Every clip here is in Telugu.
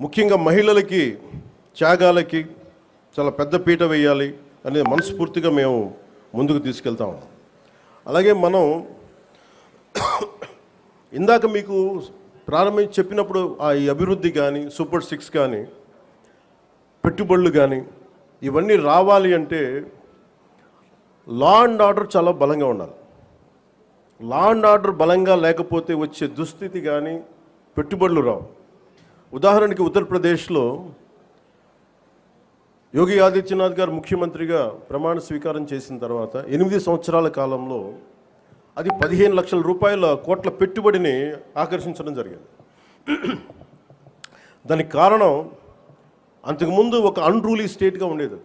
ముఖ్యంగా మహిళలకి త్యాగాలకి చాలా పెద్ద పీట వేయాలి అనేది మనస్ఫూర్తిగా మేము ముందుకు తీసుకెళ్తాం. అలాగే మనం ఇందాక మీకు ప్రారంభించి చెప్పినప్పుడు ఈ అభివృద్ధి కానీ సూపర్ 6 కానీ పెట్టుబడులు కానీ ఇవన్నీ రావాలి అంటే లా అండ్ ఆర్డర్ చాలా బలంగా ఉండాలి. లా అండ్ ఆర్డర్ బలంగా లేకపోతే వచ్చే దుస్థితి కానీ పెట్టుబడులు రావు. ఉదాహరణకి ఉత్తరప్రదేశ్లో యోగి ఆదిత్యనాథ్ గారు ముఖ్యమంత్రిగా ప్రమాణ స్వీకారం చేసిన తర్వాత 8 సంవత్సరాల కాలంలో అది 15 లక్షల రూపాయల కోట్ల పెట్టుబడిని ఆకర్షించడం జరిగింది. దానికి కారణం అంతకుముందు ఒక అన్రూలీ స్టేట్గా ఉండేది.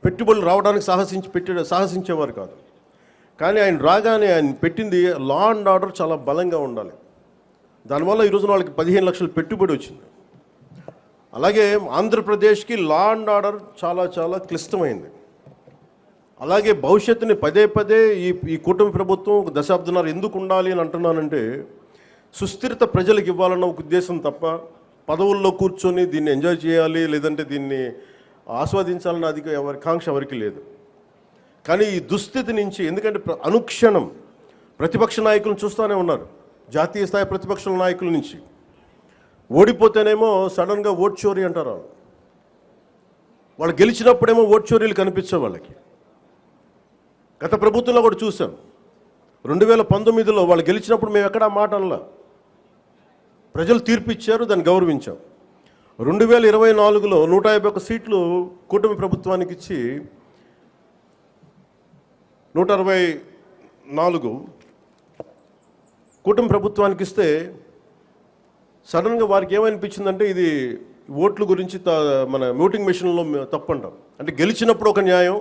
పెట్టుబడులు రావడానికి సాహసించేవారు కాదు. కానీ ఆయన రాగానే ఆయన పెట్టింది లా అండ్ ఆర్డర్ చాలా బలంగా ఉండాలి. దానివల్ల ఈరోజు వాళ్ళకి 15 లక్షల పెట్టుబడి వచ్చింది. అలాగే ఆంధ్రప్రదేశ్కి లా అండ్ ఆర్డర్ చాలా చాలా క్లిష్టమైంది. అలాగే భవిష్యత్తుని పదే పదే ఈ కూటమి ప్రభుత్వం ఒక దశాబ్దన్నర ఎందుకు ఉండాలి అని అంటున్నానంటే సుస్థిరత ప్రజలకు ఇవ్వాలన్న ఒక ఉద్దేశం తప్ప పదవుల్లో కూర్చొని దీన్ని ఎంజాయ్ చేయాలి లేదంటే దీన్ని ఆస్వాదించాలన్న కాంక్ష ఎవరికి లేదు. కానీ ఈ దుస్థితి నుంచి ఎందుకంటే అనుక్షణం ప్రతిపక్ష నాయకులను చూస్తూనే ఉన్నారు. జాతీయ స్థాయి ప్రతిపక్ష నాయకుల నుంచి ఓడిపోతేనేమో సడన్గా ఓట్ చోరీ అంటారు. వాళ్ళు గెలిచినప్పుడేమో ఓట్ చోరీలు కనిపించే వాళ్ళకి. గత ప్రభుత్వంలో కూడా చూసాం. 2019లో వాళ్ళు గెలిచినప్పుడు మేము ఎక్కడా మాట అనలా. ప్రజలు తీర్పు ఇచ్చారు, దాన్ని గౌరవించాం. 2024లో 151 సీట్లు కూటమి ప్రభుత్వానికి ఇచ్చి 164 కూటమి ప్రభుత్వానికి ఇస్తే సడన్గా వారికి ఏమనిపించిందంటే ఇది ఓట్ల గురించి మన ఓటింగ్ మెషిన్లో తప్పు అంటాం. అంటే గెలిచినప్పుడు ఒక న్యాయం,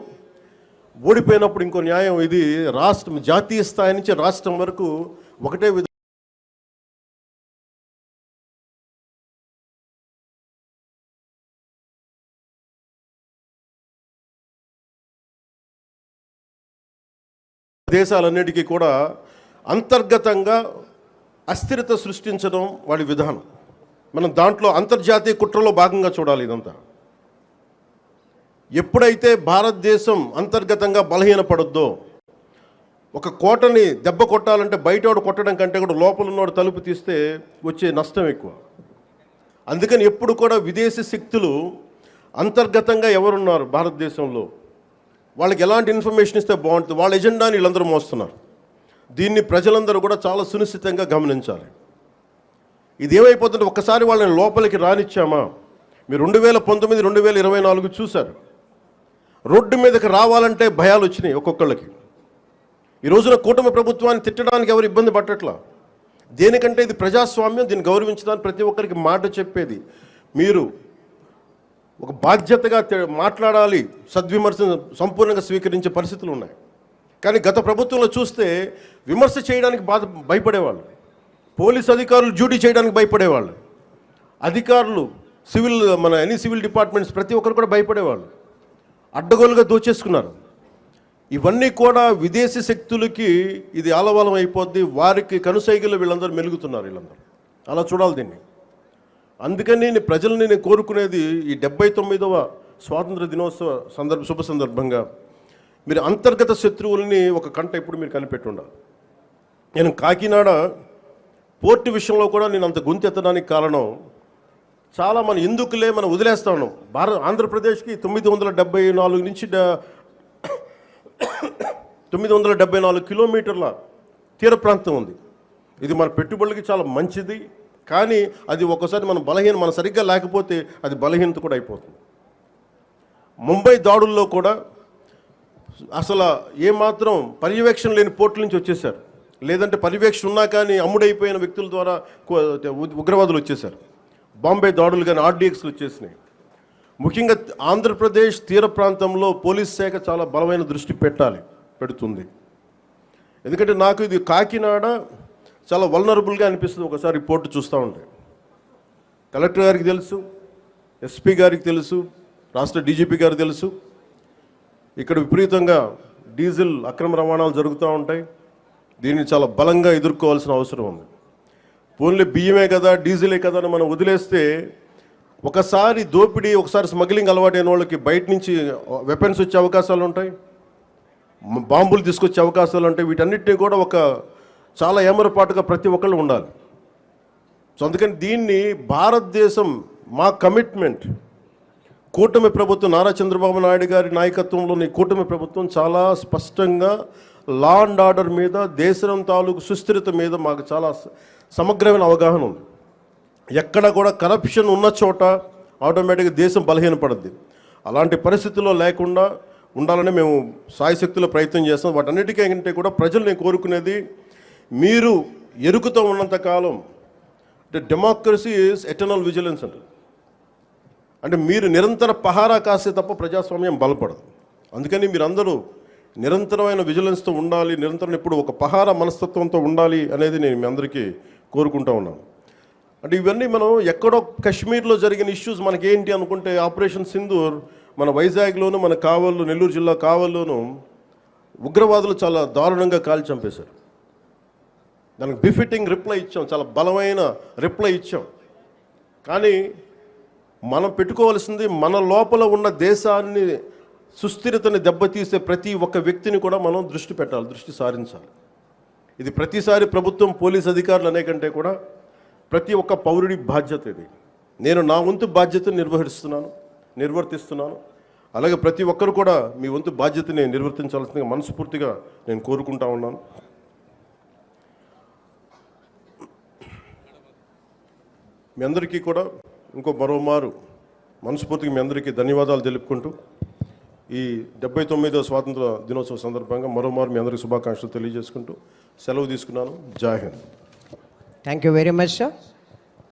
ఓడిపోయినప్పుడు ఇంకో న్యాయం. ఇది రాష్ట్రం జాతీయ స్థాయి నుంచి రాష్ట్రం వరకు ఒకటే దేశాలన్నిటికీ కూడా అంతర్గతంగా అస్థిరత సృష్టించడం వాడి విధానం. మనం దాంట్లో అంతర్జాతీయ కుట్రలో భాగంగా చూడాలి ఇదంతా. ఎప్పుడైతే భారతదేశం అంతర్గతంగా బలహీనపడొద్దో, ఒక కోటని దెబ్బ కొట్టాలంటే బయటోడు కొట్టడం కంటే కూడా లోపల ఉన్నోడు తలుపు తీస్తే వచ్చే నష్టం ఎక్కువ. అందుకని ఎప్పుడు కూడా విదేశీ శక్తులు అంతర్గతంగా ఎవరున్నారు భారతదేశంలో, వాళ్ళకి ఎలాంటి ఇన్ఫర్మేషన్ ఇస్తే బాగుంటుంది, వాళ్ళ ఎజెండాని వీళ్ళందరూ మోస్తున్నారు. దీన్ని ప్రజలందరూ కూడా చాలా సునిశ్చితంగా గమనించాలి. ఇది ఏమైపోతుంటే ఒక్కసారి వాళ్ళని లోపలికి రానిచ్చామా, మీరు 2019, 2024 చూశారు. రోడ్డు మీదకి రావాలంటే భయాలు వచ్చినాయి ఒక్కొక్కళ్ళకి. ఈ రోజున కూటమి ప్రభుత్వాన్ని తిట్టడానికి ఎవరు ఇబ్బంది పట్టట్లా. దేనికంటే ఇది ప్రజాస్వామ్యం, దీన్ని గౌరవించడానికి ప్రతి ఒక్కరికి మాట చెప్పేది. మీరు ఒక బాధ్యతగా మాట్లాడాలి, సద్విమర్శను సంపూర్ణంగా స్వీకరించే పరిస్థితులు ఉన్నాయి. కానీ గత ప్రభుత్వంలో చూస్తే విమర్శ చేయడానికి భయపడేవాళ్ళు. పోలీస్ అధికారులు డ్యూటీ చేయడానికి భయపడేవాళ్ళు. అధికారులు ఎనీ సివిల్ డిపార్ట్మెంట్స్ ప్రతి ఒక్కరు కూడా భయపడేవాళ్ళు. అడ్డగోలుగా దోచేసుకున్నారు. ఇవన్నీ కూడా విదేశీ శక్తులకి ఇది ఆలవాలం అయిపోద్ది. వారికి కనుసైగలు వీళ్ళందరూ మెలుగుతున్నారు. వీళ్ళందరూ అలా చూడాలి దీన్ని. అందుకని ప్రజల్ని నేను కోరుకునేది ఈ 79వ స్వాతంత్ర దినోత్సవ శుభ సందర్భంగా మీరు అంతర్గత శత్రువుల్ని ఒక కంట ఇప్పుడు మీరు కనిపెట్టి ఉండాలి. నేను కాకినాడ పోర్టు విషయంలో కూడా నేను అంత గొంతెత్తడానికి కారణం చాలా ఎందుకులే మనం వదిలేస్తా ఉన్నాం. ఆంధ్రప్రదేశ్కి 974 నుంచి 974 కిలోమీటర్ల తీర ప్రాంతం ఉంది. ఇది మన పెట్టుబడులకి చాలా మంచిది. కానీ అది ఒక్కసారి మన సరిగ్గా లేకపోతే అది బలహీనత కూడా అయిపోతుంది. ముంబై దాడుల్లో కూడా అసలు ఏమాత్రం పర్యవేక్షణ లేని పోర్టుల నుంచి వచ్చేసారు. లేదంటే పర్యవేక్షణ ఉన్నా కానీ అమ్ముడైపోయిన వ్యక్తుల ద్వారా ఉగ్రవాదులు వచ్చేసారు. బాంబే దాడులు కానీ ఆర్డీఎక్స్లు వచ్చేసినాయి. ముఖ్యంగా ఆంధ్రప్రదేశ్ తీర ప్రాంతంలో పోలీస్ శాఖ చాలా బలమైన దృష్టి పెడుతుంది. ఎందుకంటే నాకు ఇది కాకినాడ చాలా వల్నరబుల్గా అనిపిస్తుంది ఒకసారి రిపోర్టు చూస్తూ ఉంటే. కలెక్టర్ గారికి తెలుసు, ఎస్పీ గారికి తెలుసు, రాష్ట్ర డీజీపీ గారికి తెలుసు. ఇక్కడ విపరీతంగా డీజిల్ అక్రమ రవాణాలు జరుగుతూ ఉంటాయి. దీన్ని చాలా బలంగా ఎదుర్కోవాల్సిన అవసరం ఉంది. ఓన్లీ బియ్యమే కదా, డీజిలే కదా అని మనం వదిలేస్తే ఒకసారి దోపిడీ, ఒకసారి స్మగ్లింగ్ అలవాటైన వాళ్ళకి బయట నుంచి వెపన్స్ వచ్చే అవకాశాలు ఉంటాయి, బాంబులు తీసుకొచ్చే అవకాశాలు ఉంటాయి. వీటన్నిటిని కూడా ఒక చాలా ఏమరపాటుగా ప్రతి ఒక్కళ్ళు ఉండాలి. సో అందుకని దీన్ని భారతదేశం మా కమిట్మెంట్, కూటమి ప్రభుత్వం నారా చంద్రబాబు నాయుడు గారి నాయకత్వంలోని కూటమి ప్రభుత్వం చాలా స్పష్టంగా లా అండ్ ఆర్డర్ మీద, దేశం తాలూకు సుస్థిరత మీద మాకు చాలా సమగ్రమైన అవగాహన ఉంది. ఎక్కడ కూడా కరప్షన్ ఉన్న చోట ఆటోమేటిక్గా దేశం బలహీనపడుద్ది. అలాంటి పరిస్థితుల్లో లేకుండా ఉండాలని మేము సాయశక్తిలో ప్రయత్నం చేస్తాం. వాటన్నిటికంటే కూడా ప్రజలు నేను కోరుకునేది, మీరు ఎరుకుతో ఉన్నంతకాలం అంటే డెమోక్రసీ ఈజ్ ఎటర్నల్ విజిలెన్స్ అంటే మీరు నిరంతర పహారా కాస్తే తప్ప ప్రజాస్వామ్యం బలపడదు. అందుకని మీరందరూ నిరంతరమైన విజిలెన్స్తో ఉండాలి, నిరంతరం ఇప్పుడు ఒక పహారా మనస్తత్వంతో ఉండాలి అనేది నేను మీ అందరికీ కోరుకుంటా ఉన్నాను. అంటే ఇవన్నీ మనం ఎక్కడో కాశ్మీర్లో జరిగిన ఇష్యూస్ మనకేంటి అనుకుంటే, ఆపరేషన్ సింధూర్ మన వైజాగ్లోను, మన కావల్లో, నెల్లూరు జిల్లా కావల్లోనూ ఉగ్రవాదులు చాలా దారుణంగా కాల్చి చంపేశారు. దానికి బిఫిటింగ్ రిప్లై ఇచ్చాం, చాలా బలమైన రిప్లై ఇచ్చాం. కానీ మనం పెట్టుకోవాల్సింది, మన లోపల ఉన్న దేశాన్ని సుస్థిరతని దెబ్బతీసే ప్రతి ఒక్క వ్యక్తిని కూడా మనం దృష్టి పెట్టాలి, దృష్టి సారించాలి. ఇది ప్రతిసారి ప్రభుత్వం, పోలీస్ అధికారులు అనే కంటే కూడా ప్రతి ఒక్క పౌరుడి బాధ్యత ఇది. నేను నా వంతు బాధ్యతను నిర్వర్తిస్తున్నాను. అలాగే ప్రతి ఒక్కరు కూడా మీ వంతు బాధ్యతని నిర్వర్తించాల్సిందిగా మనస్ఫూర్తిగా నేను కోరుకుంటా ఉన్నాను. మీ అందరికీ కూడా మరోమారు మనస్ఫూర్తిగా మీ అందరికీ ధన్యవాదాలు తెలుపుకుంటూ, ఈ 79వ స్వాతంత్ర దినోత్సవ సందర్భంగా మరోమారు మీ అందరికీ శుభాకాంక్షలు తెలియజేసుకుంటూ సెలవు తీసుకున్నాను. జై Hind. Thank you very much, sir.